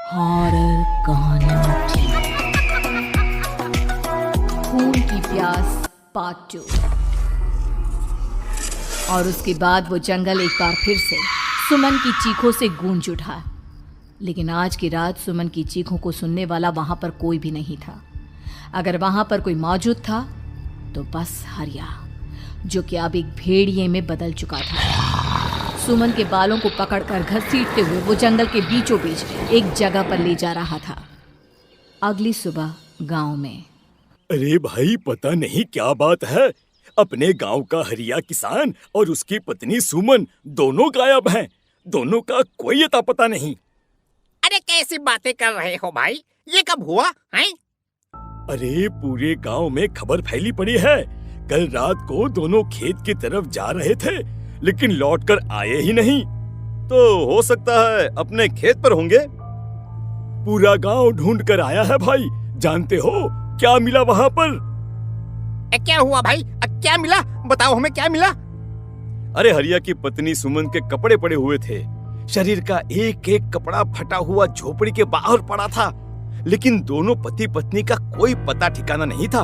Horror कहानियों की खून की प्यास पार्ट 2। और उसके बाद वो जंगल एक बार फिर से सुमन की चीखों से गूंज उठा। लेकिन आज की रात सुमन की चीखों को सुनने वाला वहां पर कोई भी नहीं था। अगर वहां पर कोई मौजूद था तो बस हरिया, जो कि अब एक भेड़िए में बदल चुका था। सुमन के बालों को पकड़कर घसीटते हुए वो जंगल के बीचों बीच एक जगह पर ले जा रहा था। अगली सुबह गांव में। अरे भाई, पता नहीं क्या बात है, अपने गांव का हरिया किसान और उसकी पत्नी सुमन दोनों गायब हैं। दोनों का कोई अता पता नहीं। अरे कैसी बातें कर रहे हो भाई, ये कब हुआ है? अरे पूरे गांव में खबर फैली पड़ी है। कल रात को दोनों खेत की तरफ जा रहे थे, लेकिन लौटकर आए ही नहीं। तो हो सकता है अपने खेत पर होंगे। पूरा गांव ढूंढ कर आया है भाई। जानते हो क्या मिला वहां पर? क्या हुआ भाई? क्या मिला? बताओ हमें, क्या मिला? अरे हरिया की पत्नी सुमन के कपड़े पड़े हुए थे। शरीर का एक एक कपड़ा फटा हुआ झोपड़ी के बाहर पड़ा था, लेकिन दोनों पति पत्नी का कोई पता ठिकाना नहीं था।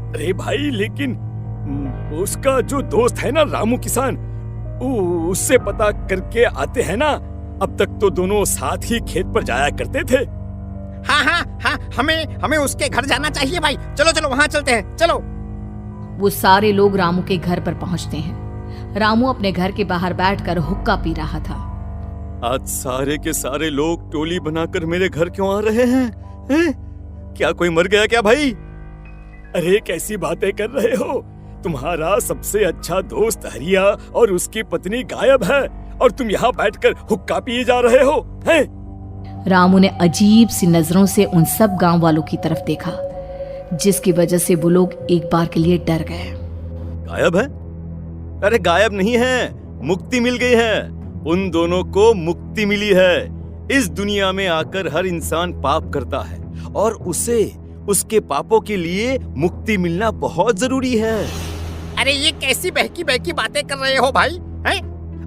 अरे भाई, लेकिन उसका जो दोस्त है ना रामू किसान, उससे पता करके आते हैं ना। अब तक तो दोनों साथ ही खेत पर जाया करते थे। हाँ, हमें उसके घर जाना चाहिए भाई। चलो वहाँ चलते हैं, चलो। वो सारे लोग रामू के घर पर पहुंचते हैं। रामू अपने घर के बाहर बैठकर हुक्का पी रहा था। आज सारे के सारे लोग टोली बनाकर मेरे घर क्यों आ रहे हैं? क्या कोई मर गया क्या भाई? अरे कैसी बातें कर रहे हो? तुम्हारा सबसे अच्छा दोस्त हरिया और उसकी पत्नी गायब है, और तुम यहाँ बैठकर हुक्का पिए जा रहे हो हैं? रामू ने अजीब सी नजरों से उन सब गांव वालों की तरफ देखा, जिसकी वजह से वो लोग एक बार के लिए डर गए। गायब है? अरे गायब नहीं है, मुक्ति मिल गई है। उन दोनों को मुक्ति मिली है। इस दुनिया में आकर हर इंसान पाप करता है, और उसे उसके पापों के लिए मुक्ति मिलना बहुत जरूरी है। अरे ये कैसी बहकी बहकी बातें कर रहे हो भाई, हैं?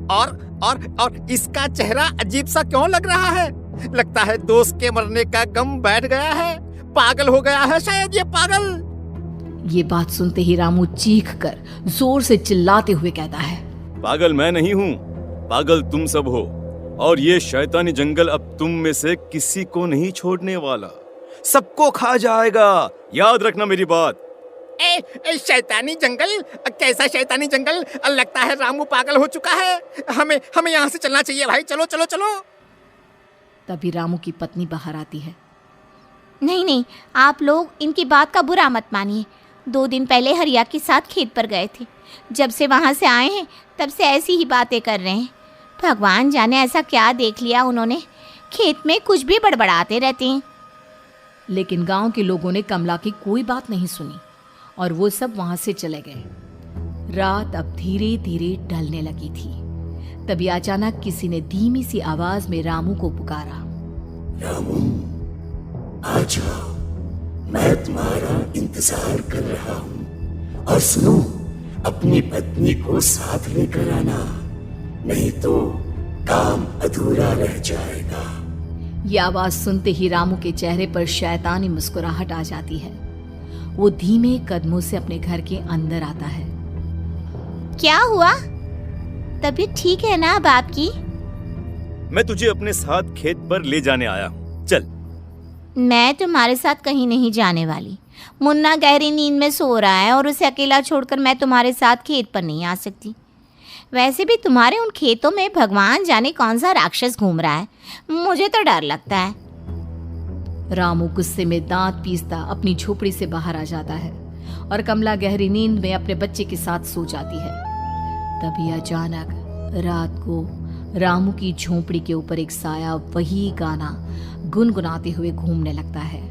और इसका चेहरा अजीब सा क्यों लग रहा है? लगता है दोस्त के मरने का गम बैठ गया है। पागल हो गया है शायद ये पागल। ये बात सुनते ही रामू चीख कर जोर से चिल्लाते हुए कहता है, पागल मैं नहीं हूँ, पागल तुम सब हो। और ये शैतानी जंगल अब तुम में से किसी को नहीं छोड़ने वाला, सबको खा जाएगा। याद रखना मेरी बात। शैतानी जंगल? कैसा शैतानी जंगल? लगता है रामू पागल हो चुका है। हमें यहाँ से चलना चाहिए भाई। चलो। तभी रामू की पत्नी बाहर आती है। नहीं, आप लोग इनकी बात का बुरा मत मानिए। 2 दिन पहले हरिया के साथ खेत पर गए थे। जब से वहाँ से आए हैं तब से ऐसी ही बातें कर रहे हैं। भगवान जाने ऐसा क्या देख लिया उन्होंने, खेत में कुछ भी बड़बड़ाते रहते हैं। लेकिन गांव के लोगों ने कमला की कोई बात नहीं सुनी, और वो सब वहां से चले गए। रात अब धीरे धीरे ढलने लगी थी। तभी अचानक किसी ने धीमी सी आवाज में रामू को पुकारा। रामू, आ जाओ, मैं तुम्हारा इंतजार कर रहा हूँ। और सुनो, अपनी पत्नी को साथ लेकर आना, नहीं तो काम अधूरा रह जाएगा। ये आवाज सुनते ही रामू के चेहरे पर शैतानी मुस्कुराहट आ जाती है। वो धीमे कदमों से अपने घर के अंदर आता है। क्या हुआ? तबीयत ठीक है ना अब आपकी? मैं तुझे अपने साथ खेत पर ले जाने आया हूँ, चल। मैं तुम्हारे साथ कहीं नहीं जाने वाली। मुन्ना गहरी नींद में सो रहा है, और उसे अकेला छोड़कर मैं तुम्हारे साथ खेत पर नहीं आ सकती। वैसे भी तुम्हारे उन खेतों में भगवान जाने कौन सा राक्षस घूम रहा है, मुझे तो डर लगता है। रामू गुस्से में दांत पीसता अपनी झोपड़ी से बाहर आ जाता है, और कमला गहरी नींद में अपने बच्चे के साथ सो जाती है। तभी अचानक रात को रामू की झोपड़ी के ऊपर एक साया वही गाना गुनगुनाते हुए घूमने लगता है,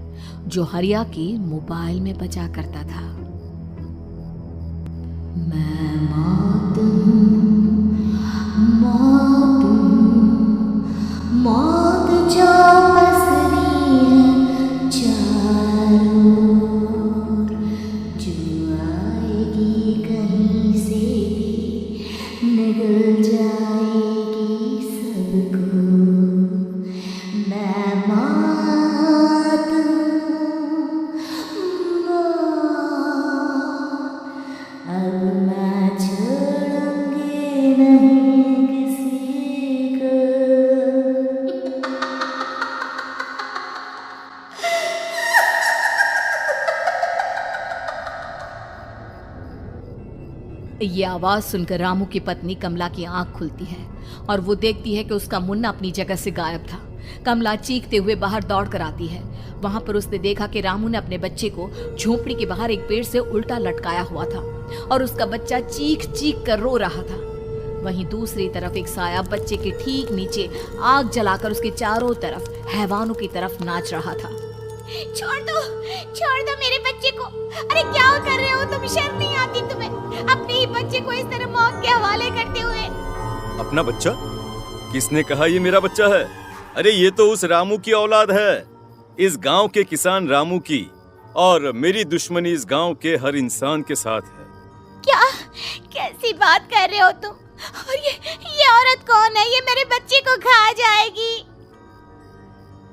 जो हरिया के मोबाइल में बजा करता था। मैं मौत जो पसरी है चारों ओर, जो आएगी कहीं से भी निगल जाएगी सबको। मैं ये आवाज सुनकर रामू की पत्नी कमला की आंख खुलती है और वो देखती है कि उसका मुन्ना अपनी जगह से गायब था। कमला चीखते हुए बाहर दौड़ कर आती है। वहां पर उसने देखा कि रामू ने अपने बच्चे को झोपड़ी के बाहर एक पेड़ से उल्टा लटकाया हुआ था और उसका बच्चा चीख चीख कर रो रहा था। वहीं दूसरी तरफ एक साया बच्चे के ठीक नीचे आग जलाकर उसके चारों तरफ हैवानों की तरफ नाच रहा था। छोड़ दो मेरे बच्चे को। अरे क्या कर रहे हो तुम? शर्म नहीं आती तुम्हें? अपने ही बच्चे को इस तरह मौत के हवाले करते हुए। अपना बच्चा? किसने कहा ये मेरा बच्चा है? अरे ये तो उस रामू की औलाद है, इस गांव के किसान रामू की, और मेरी दुश्मनी इस गांव के हर इंसान के साथ है। क्या? कैसी बात कर रहे हो तुम? और ये औरत कौन है? ये मेरे बच्चे को खा जाएगी।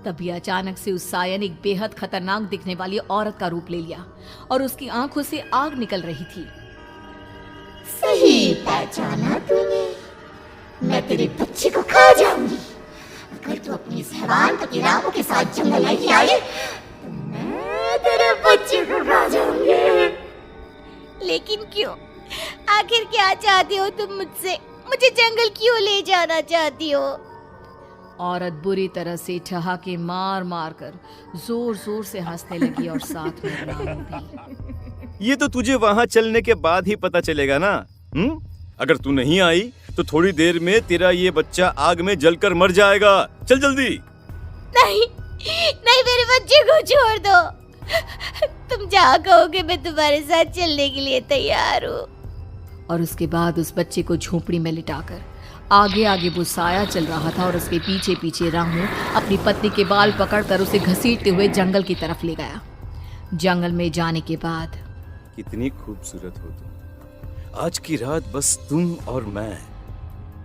तभी अचानक से उस साया ने एक बेहद खतरनाक दिखने वाली औरत का रूप ले लिया और उसकी आंखों से आग निकल रही थी। सही पहचाना तूने। मैं तेरे बच्चे को खा जाऊंगी। अगर तू अपनी इस हैवान पति रामू के साथ जंगल नहीं आई तो मैं तेरे बच्चे को खा जाऊंगी। लेकिन क्यों? आखिर क्या चाहती हो तुम मुझसे? मुझे जंगल क्यों ले जाना चाहती हो? औरत बुरी तरह से ठहाके मार मार कर जोर जोर से हंसने लगी और साथ में रामू भी। ये तो तुझे वहाँ चलने के बाद ही पता चलेगा ना। अगर तू नहीं आई तो थोड़ी देर में तेरा ये बच्चा आग में जलकर मर जाएगा। चल जल्दी। नहीं, मेरे बच्चे को छोड़ दो। तुम जहाँ कहोगे मैं तुम्हारे साथ चलने के लिए तैयार हूँ। और उसके बाद उस बच्चे को झोपड़ी में लिटाकर आगे आगे वो साया चल रहा था और उसके पीछे पीछे रामू अपनी पत्नी के बाल पकड़कर उसे घसीटते हुए जंगल की तरफ ले गया। जंगल में जाने के बाद, कितनी खूबसूरत हो तुम। आज की रात बस तुम और मैं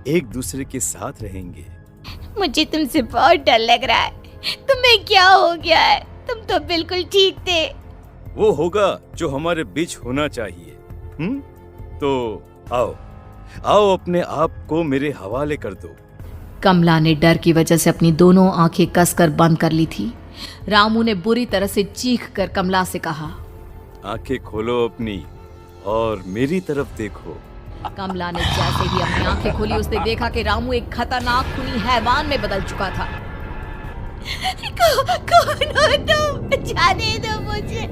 एक दूसरे के साथ रहेंगे। मुझे तुमसे बहुत डर लग रहा है। तुम्हें क्या हो गया है? तुम तो बिल्कुल ठीक थे। वो होगा जो हमारे बीच होना चाहिए। तो आओ अपने आप को मेरे हवाले कर दो। कमला ने डर की वजह से अपनी दोनों आंखें कसकर बंद कर ली थी। रामू ने बुरी तरह से चीख कर कमला से कहा, आंखें खोलो अपनी और मेरी तरफ देखो। कमला ने जैसे ही अपनी आंखें खोली उसने देखा कि रामू एक खतरनाक खूनी हैवान में बदल चुका था। कौन हो तुम? जाने दो मुझे।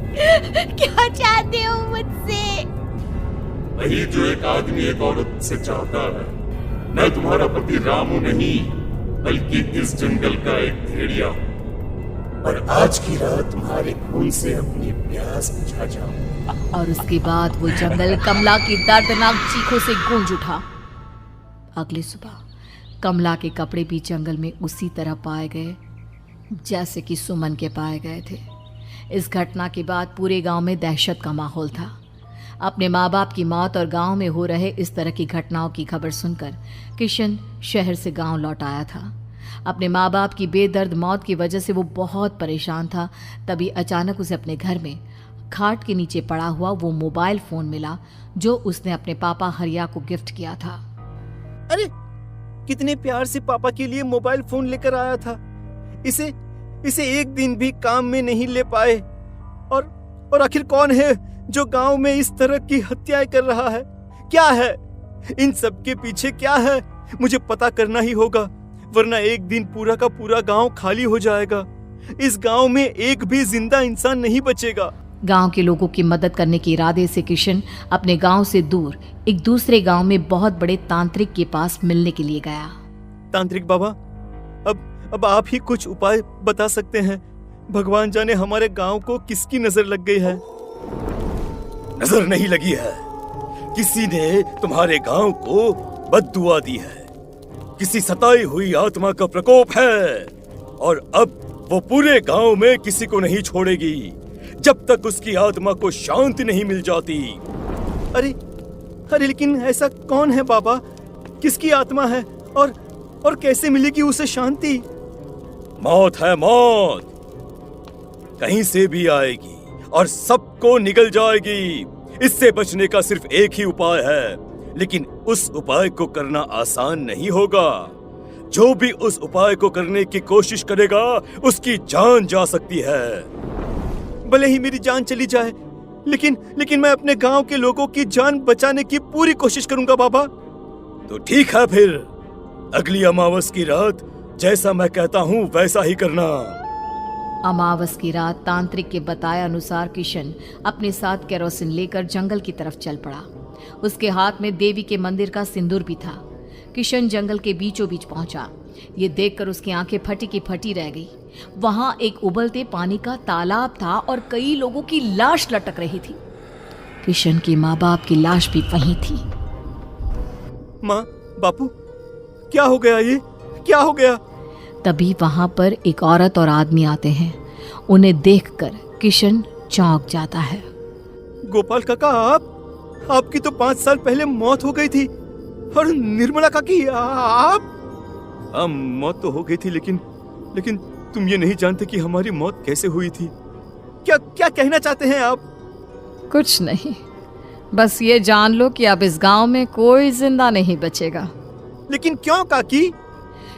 क्या चाहते हो मुझसे? वही जो एक आदमी एक औरत से चाहता है। मैं तुम्हारा पति रामू नहीं बल्कि इस जंगल का एक भेड़िया हूँ और आज की रात तुम्हारे खून से अपनी प्यास बुझा जाऊं। और उसके बाद वो जंगल कमला की दर्दनाक चीखों से गूंज उठा। अगली सुबह कमला के कपड़े भी जंगल में उसी तरह पाए गए जैसे कि सुमन के पाए गए थे। इस घटना के बाद पूरे गांव में दहशत का माहौल था। अपने माँ बाप की मौत और गांव में हो रहे इस तरह की घटनाओं की खबर सुनकर किशन शहर से गांव लौट आया था। अपने माँ बाप की बेदर्द मौत की वजह से वो बहुत परेशान था। तभी अचानक उसे अपने घर में खाट के नीचे पड़ा हुआ वो मोबाइल फोन मिला जो उसने अपने पापा हरिया को गिफ्ट किया था। अरे कितने प्यार से पापा के लिए मोबाइल फोन लेकर आया था। इसे एक दिन भी काम में नहीं ले पाए। और आखिर कौन है जो गांव में इस तरह की हत्याएं कर रहा है? क्या है इन सब के पीछे? क्या है? मुझे पता करना ही होगा, वरना एक दिन पूरा का पूरा गांव खाली हो जाएगा। इस गांव में एक भी जिंदा इंसान नहीं बचेगा। गांव के लोगों की मदद करने के इरादे से किशन अपने गांव से दूर एक दूसरे गांव में बहुत बड़े तांत्रिक के पास मिलने के लिए गया। तांत्रिक बाबा, अब आप ही कुछ उपाय बता सकते हैं। भगवान जाने हमारे गांव को किसकी नजर लग गई है। नजर नहीं लगी है, किसी ने तुम्हारे गांव को बद्दुआ दी है। किसी सताई हुई आत्मा का प्रकोप है और अब वो पूरे गांव में किसी को नहीं छोड़ेगी जब तक उसकी आत्मा को शांति नहीं मिल जाती। अरे लेकिन ऐसा कौन है बाबा? किसकी आत्मा है और कैसे मिलेगी उसे शांति? मौत है मौत, कहीं से भी आएगी और सबको निगल जाएगी। इससे बचने का सिर्फ एक ही उपाय है, लेकिन उस उपाय को करना आसान नहीं होगा। जो भी उस उपाय को करने की कोशिश करेगा उसकी जान जा सकती है। भले ही मेरी जान चली जाए, लेकिन मैं अपने गांव के लोगों की जान बचाने की पूरी कोशिश करूंगा बाबा। तो ठीक है फिर, अगली अमावस की रात जैसा मैं कहता हूँ वैसा ही करना। अमावस की रात तांत्रिक के बताए अनुसार किशन अपने साथ केरोसिन लेकर जंगल की तरफ चल पड़ा। उसके हाथ में देवी के मंदिर का सिंदूर भी था। किशन जंगल के बीचों बीच पहुंचा। ये देखकर उसकी आंखें फटी की फटी रह गई। वहां एक उबलते पानी का तालाब था और कई लोगों की लाश लटक रही थी। किशन के माँ बाप की लाश भी वहीं थी। माँ, बापू, क्या हो गया? ये क्या हो गया? तभी वहां पर एक औरत और आदमी आते हैं। उन्हें देखकर किशन चौंक जाता है। गोपाल काका, आपकी तो 5 साल पहले मौत हो गई थी। और निर्मला काकी, आप? हाँ, मौत तो हो गई थी, लेकिन तुम ये नहीं जानते कि हमारी मौत कैसे हुई थी। क्या कहना चाहते हैं आप? कुछ नहीं, बस ये जान लो कि अब इस गांव में कोई जिंदा नहीं बचेगा। लेकिन क्यों काकी?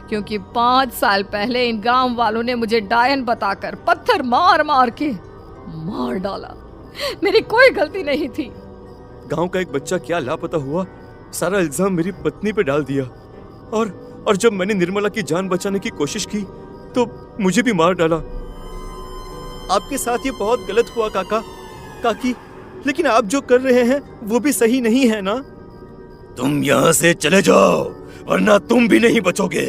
क्योंकि 5 साल पहले इन गांव वालों ने मुझे डायन बताकर पत्थर मार मार के मार डाला। मेरी कोई गलती नहीं थी। गांव का एक बच्चा क्या लापता हुआ, सारा इल्जाम मेरी पत्नी पे डाल दिया। और जब मैंने निर्मला की जान बचाने की कोशिश की तो मुझे भी मार डाला। आपके साथ ये बहुत गलत हुआ काकी, लेकिन आप जो कर रहे हैं वो भी सही नहीं है ना? तुम यहाँ से चले जाओ वरना तुम भी नहीं बचोगे।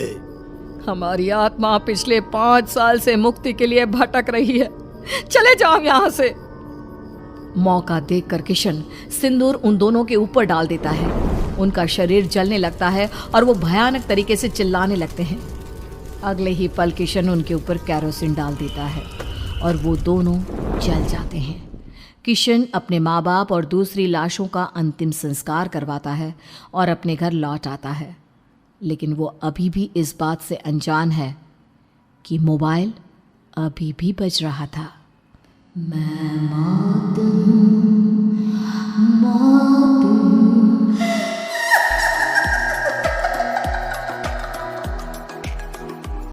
हमारी आत्मा पिछले 5 साल से मुक्ति के लिए भटक रही है। चले जाओ यहाँ से। मौका देखकर किशन सिंदूर उन दोनों के ऊपर डाल देता है। उनका शरीर जलने लगता है और वो भयानक तरीके से चिल्लाने लगते हैं। अगले ही पल किशन उनके ऊपर केरोसिन डाल देता है और वो दोनों जल जाते हैं। किशन अपने माँ बाप और दूसरी लाशों का अंतिम संस्कार करवाता है और अपने घर लौट आता है। लेकिन वो अभी भी इस बात से अनजान है कि मोबाइल अभी भी बज रहा था। मैं मौत हूँ,